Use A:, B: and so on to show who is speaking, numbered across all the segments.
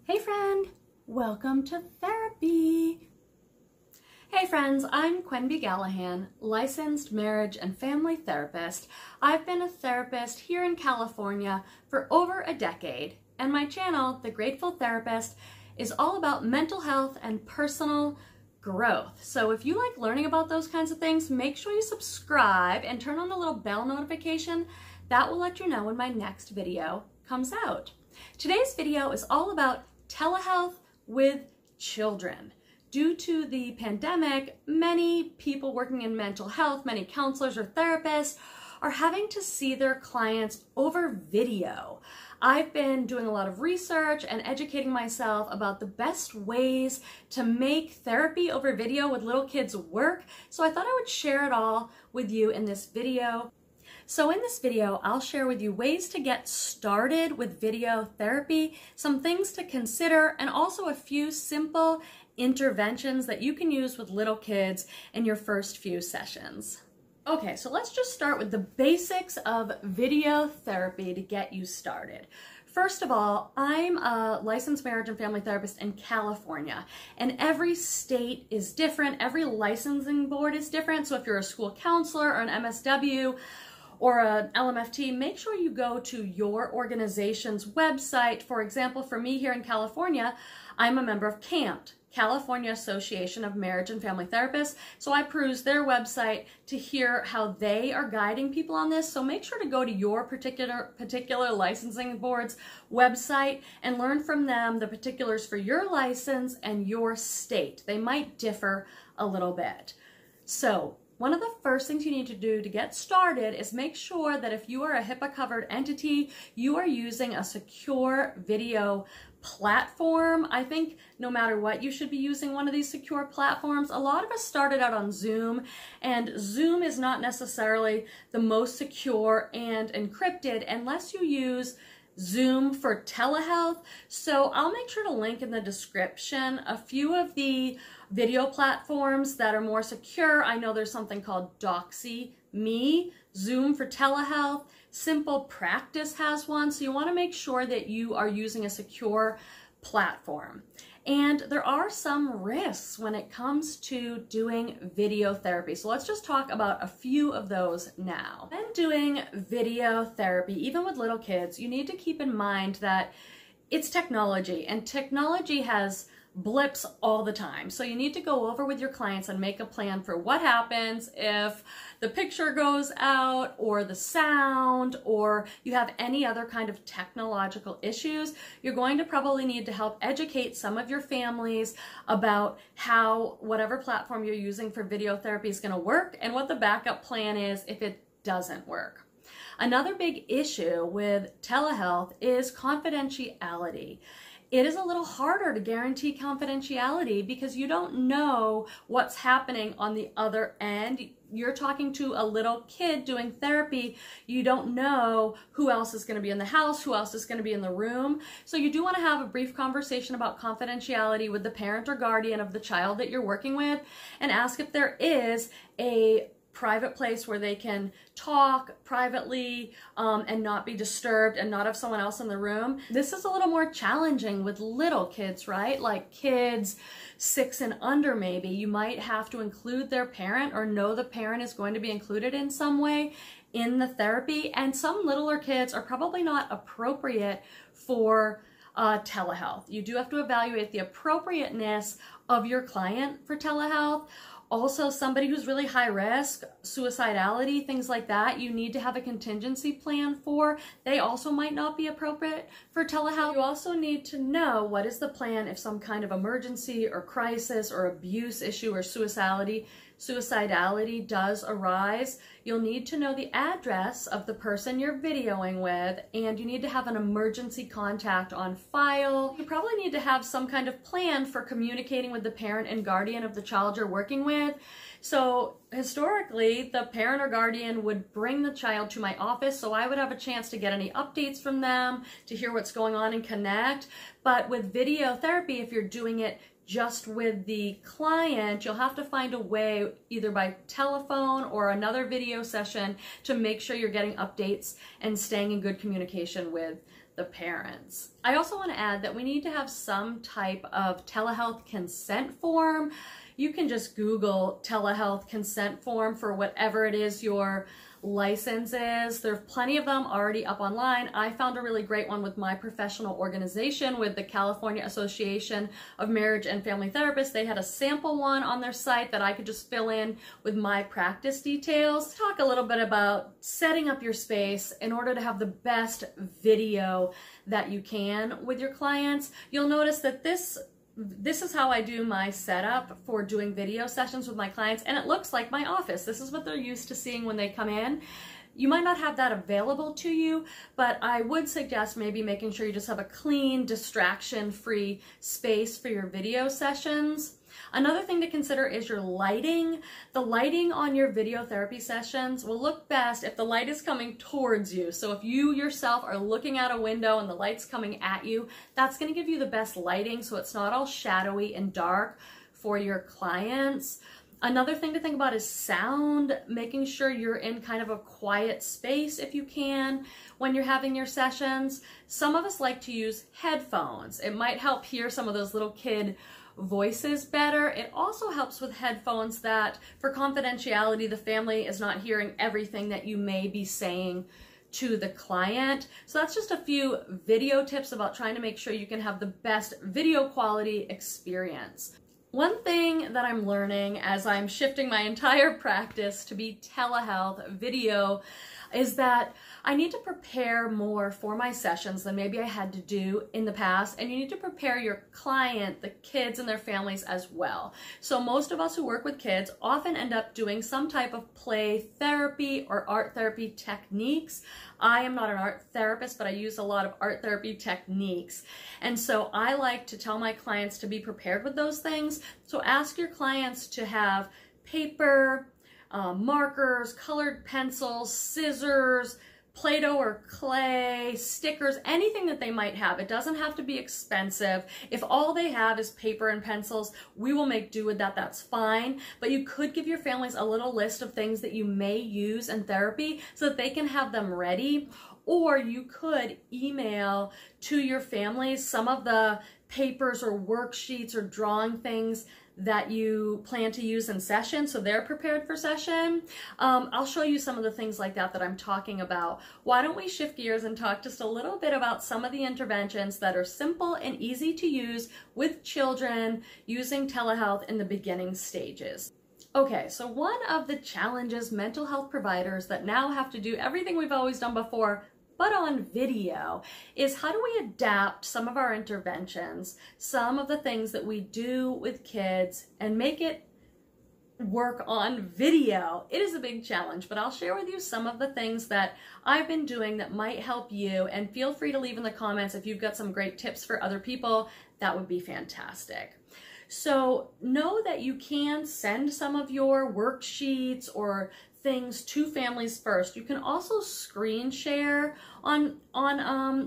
A: Hey friend, welcome to therapy. Hey friends, I'm Quenby Gallahan, licensed marriage and family therapist. I've been a therapist here in California for over a decade, and my channel, The Grateful Therapist, is all about mental health and personal growth. So if you like learning about those kinds of things, make sure you subscribe and turn on the little bell notification. That will let you know when my next video comes out. Today's video is all about telehealth with children. Due to the pandemic, many people working in mental health, many counselors or therapists, are having to see their clients over video. I've been doing a lot of research and educating myself about the best ways to make therapy over video with little kids work, so I thought I would share it all with you in this video. So in this video, I'll share with you ways to get started with video therapy, some things to consider, and also a few simple interventions that you can use with little kids in your first few sessions. Okay, so let's just start with the basics of video therapy to get you started. First of all, I'm a licensed marriage and family therapist in California, and every state is different. Every licensing board is different. So if you're a school counselor or an MSW, or an LMFT, make sure you go to your organization's website. For example, for me here in California, I'm a member of CAMT, California Association of Marriage and Family Therapists. So I peruse their website to hear how they are guiding people on this. So make sure to go to your particular licensing board's website and learn from them the particulars for your license and your state. They might differ a little bit. So one of the first things you need to do to get started is make sure that if you are a HIPAA-covered entity, you are using a secure video platform. I think no matter what, you should be using one of these secure platforms. A lot of us started out on Zoom, and Zoom is not necessarily the most secure and encrypted unless you use Zoom for telehealth. So I'll make sure to link in the description a few of the video platforms that are more secure. I know there's something called DoxyMe, Zoom for telehealth. Simple Practice has one. So you want to make sure that you are using a secure platform. And there are some risks when it comes to doing video therapy. So let's just talk about a few of those now. When doing video therapy, even with little kids, you need to keep in mind that it's technology, and technology has blips all the time. So you need to go over with your clients and make a plan for what happens if the picture goes out or the sound, or you have any other kind of technological issues. You're going to probably need to help educate some of your families about how whatever platform you're using for video therapy is going to work and what the backup plan is if it doesn't work. Another big issue with telehealth is confidentiality. It is a little harder to guarantee confidentiality because you don't know what's happening on the other end. You're talking to a little kid doing therapy. You don't know who else is going to be in the house, who else is going to be in the room. So you do want to have a brief conversation about confidentiality with the parent or guardian of the child that you're working with, and ask if there is a private place where they can talk privately and not be disturbed and not have someone else in the room. This is a little more challenging with little kids, right? Like kids 6 and under maybe. You might have to include their parent or know the parent is going to be included in some way in the therapy. And some littler kids are probably not appropriate for telehealth. You do have to evaluate the appropriateness of your client for telehealth. Also, somebody who's really high risk, suicidality, things like that, you need to have a contingency plan for. They also might not be appropriate for telehealth. You also need to know what is the plan if some kind of emergency or crisis or abuse issue or suicidality does arise. You'll need to know the address of the person you're videoing with, and you need to have an emergency contact on file. You probably need to have some kind of plan for communicating with the parent and guardian of the child you're working with. So historically, the parent or guardian would bring the child to my office, so I would have a chance to get any updates from them, to hear what's going on and connect. But with video therapy, if you're doing it just with the client, you'll have to find a way either by telephone or another video session to make sure you're getting updates and staying in good communication with the parents. I also want to add that we need to have some type of telehealth consent form. You can just Google telehealth consent form for whatever it is your license is. There's plenty of them already up online. I found a really great one with my professional organization with the California Association of Marriage and Family Therapists. They had a sample one on their site that I could just fill in with my practice details. Talk a little bit about setting up your space in order to have the best video that you can with your clients. You'll notice that this is how I do my setup for doing video sessions with my clients, and it looks like my office. This is what they're used to seeing when they come in. You might not have that available to you, but I would suggest maybe making sure you just have a clean, distraction-free space for your video sessions. Another thing to consider is your lighting. The lighting on your video therapy sessions will look best if the light is coming towards you. So if you yourself are looking out a window and the light's coming at you, that's going to give you the best lighting so it's not all shadowy and dark for your clients. Another thing to think about is sound, making sure you're in kind of a quiet space if you can when you're having your sessions. Some of us like to use headphones. It might help hear some of those little kid voices better. It also helps with headphones that, for confidentiality, the family is not hearing everything that you may be saying to the client. So that's just a few video tips about trying to make sure you can have the best video quality experience. One thing that I'm learning as I'm shifting my entire practice to be telehealth video is that I need to prepare more for my sessions than maybe I had to do in the past, and you need to prepare your client, the kids and their families as well. So most of us who work with kids often end up doing some type of play therapy or art therapy techniques. I am not an art therapist, but I use a lot of art therapy techniques. And so I like to tell my clients to be prepared with those things. So ask your clients to have paper, markers, colored pencils, scissors, Play-Doh or clay, stickers, anything that they might have. It doesn't have to be expensive. If all they have is paper and pencils, we will make do with that. That's fine. But you could give your families a little list of things that you may use in therapy so that they can have them ready. Or you could email to your families some of the papers or worksheets or drawing things that you plan to use in session so they're prepared for session. I'll show you some of the things like that I'm talking about. Why don't we shift gears and talk just a little bit about some of the interventions that are simple and easy to use with children using telehealth in the beginning stages. Okay, so one of the challenges mental health providers that now have to do everything we've always done before but on video is how do we adapt some of our interventions, some of the things that we do with kids, and make it work on video. It is a big challenge, but I'll share with you some of the things that I've been doing that might help you, and feel free to leave in the comments if you've got some great tips for other people. That would be fantastic. So know that you can send some of your worksheets or things to families first. You can also screen share on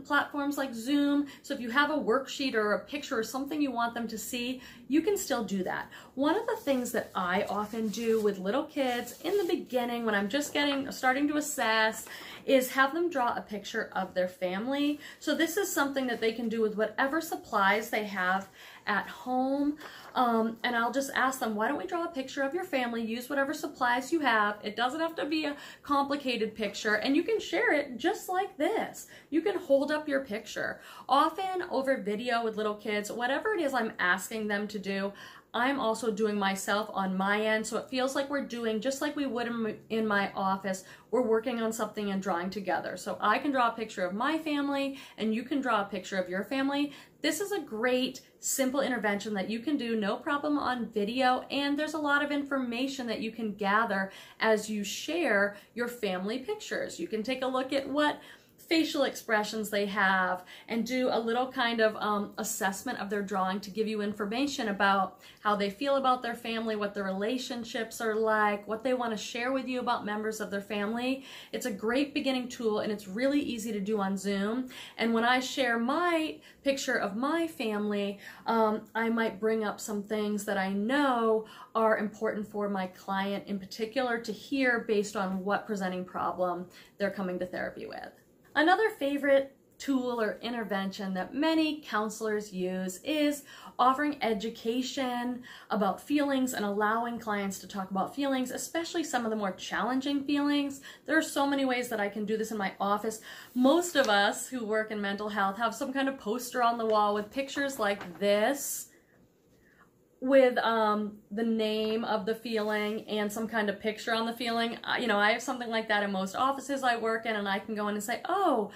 A: platforms like Zoom. So if you have a worksheet or a picture or something you want them to see, you can still do that. One of the things that I often do with little kids in the beginning when I'm just starting to assess is have them draw a picture of their family. So this is something that they can do with whatever supplies they have at home. And I'll just ask them, why don't we draw a picture of your family? Use whatever supplies you have. It doesn't have to be a complicated picture, and you can share it just like this. You can hold up your picture. Often over video with little kids, whatever it is I'm asking them to do, I'm also doing myself on my end, so it feels like we're doing just like we would in my office. We're working on something and drawing together. So I can draw a picture of my family and you can draw a picture of your family. This is a great simple intervention that you can do no problem on video, and there's a lot of information that you can gather as you share your family pictures. You can take a look at what facial expressions they have and do a little kind of assessment of their drawing to give you information about how they feel about their family, what their relationships are like, what they want to share with you about members of their family. It's a great beginning tool, and it's really easy to do on Zoom. And when I share my picture of my family, I might bring up some things that I know are important for my client in particular to hear based on what presenting problem they're coming to therapy with. Another favorite tool or intervention that many counselors use is offering education about feelings and allowing clients to talk about feelings, especially some of the more challenging feelings. There are so many ways that I can do this in my office. Most of us who work in mental health have some kind of poster on the wall with pictures like this, with the name of the feeling and some kind of picture on the feeling. You know, I have something like that in most offices I work in, and I can go in and say, oh,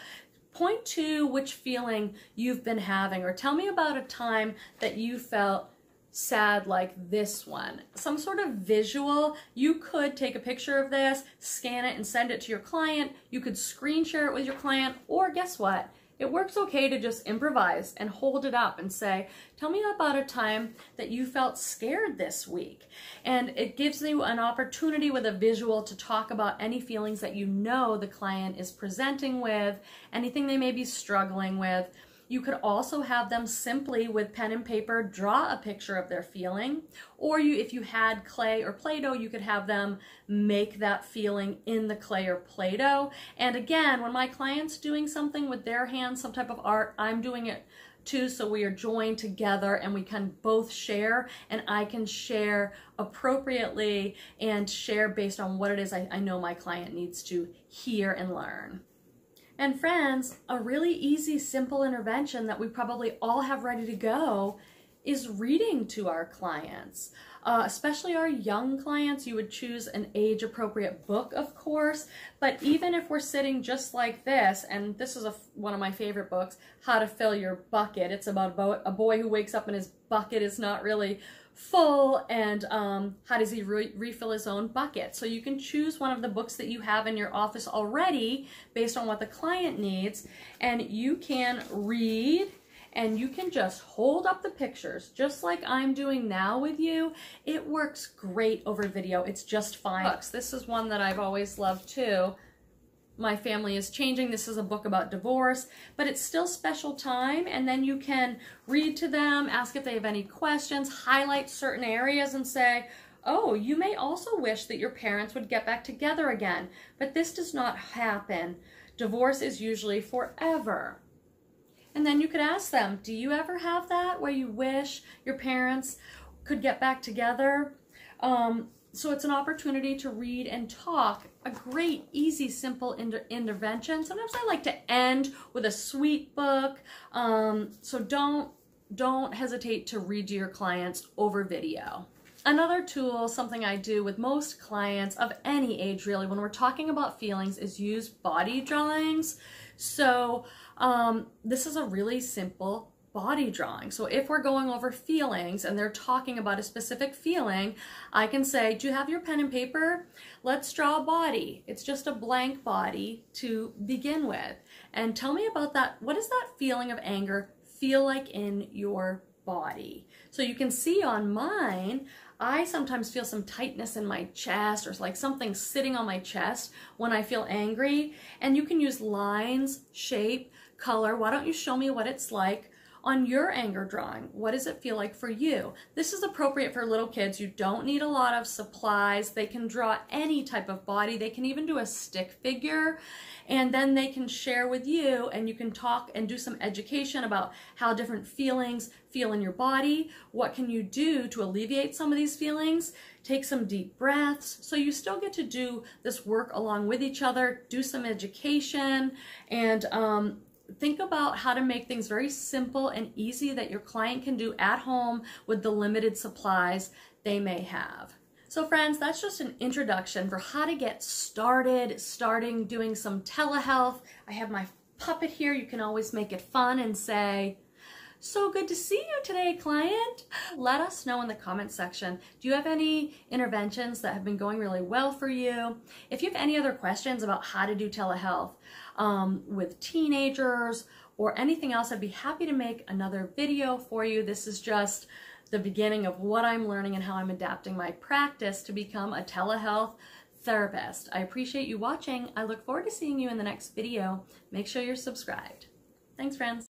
A: point to which feeling you've been having, or tell me about a time that you felt sad like this one. Some sort of visual. You could take a picture of this, scan it, and send it to your client. You could screen share it with your client, or guess what? It works okay to just improvise and hold it up and say, tell me about a time that you felt scared this week. And it gives you an opportunity with a visual to talk about any feelings that you know the client is presenting with, anything they may be struggling with. You could also have them simply with pen and paper draw a picture of their feeling, or if you had clay or Play-Doh, you could have them make that feeling in the clay or Play-Doh. And again, when my client's doing something with their hands, some type of art, I'm doing it too, so we are joined together and we can both share, and I can share appropriately and share based on what it is I know my client needs to hear and learn. And friends, a really easy, simple intervention that we probably all have ready to go is reading to our clients. Especially our young clients, you would choose an age-appropriate book, of course, but even if we're sitting just like this, and this is one of my favorite books, How to Fill Your Bucket. It's about a boy who wakes up and his bucket is not really full, and how does he refill his own bucket. So you can choose one of the books that you have in your office already based on what the client needs, and you can read, and you can just hold up the pictures just like I'm doing now with you. It works great over video. It's just fine. This is one that I've always loved too. My Family is Changing. This is a book about divorce, but it's still special time, and then you can read to them, ask if they have any questions, highlight certain areas and say, oh, you may also wish that your parents would get back together again, but this does not happen. Divorce is usually forever. And then you could ask them, do you ever have that where you wish your parents could get back together? So it's an opportunity to read and talk. A great, easy, simple intervention. Sometimes I like to end with a sweet book. So don't hesitate to read to your clients over video. Another tool, something I do with most clients of any age really, when we're talking about feelings, is use body drawings. So this is a really simple body drawing. So if we're going over feelings and they're talking about a specific feeling, I can say, do you have your pen and paper? Let's draw a body. It's just a blank body to begin with. And tell me about that. What does that feeling of anger feel like in your body? So you can see on mine, I sometimes feel some tightness in my chest, or like something sitting on my chest when I feel angry. And you can use lines, shape, color. Why don't you show me what it's like on your anger drawing? What does it feel like for you? This is appropriate for little kids. You don't need a lot of supplies. They can draw any type of body. They can even do a stick figure, and then they can share with you, and you can talk and do some education about how different feelings feel in your body. What can you do to alleviate some of these feelings? Take some deep breaths. So you still get to do this work along with each other, do some education, and think about how to make things very simple and easy that your client can do at home with the limited supplies they may have. So friends, that's just an introduction for how to get started, doing some telehealth. I have my puppet here. You can always make it fun and say, so good to see you today, client. Let us know in the comment section. Do you have any interventions that have been going really well for you? If you have any other questions about how to do telehealth with teenagers or anything else, I'd be happy to make another video for you. This is just the beginning of what I'm learning and how I'm adapting my practice to become a telehealth therapist. I appreciate you watching. I look forward to seeing you in the next video. Make sure you're subscribed. Thanks, friends.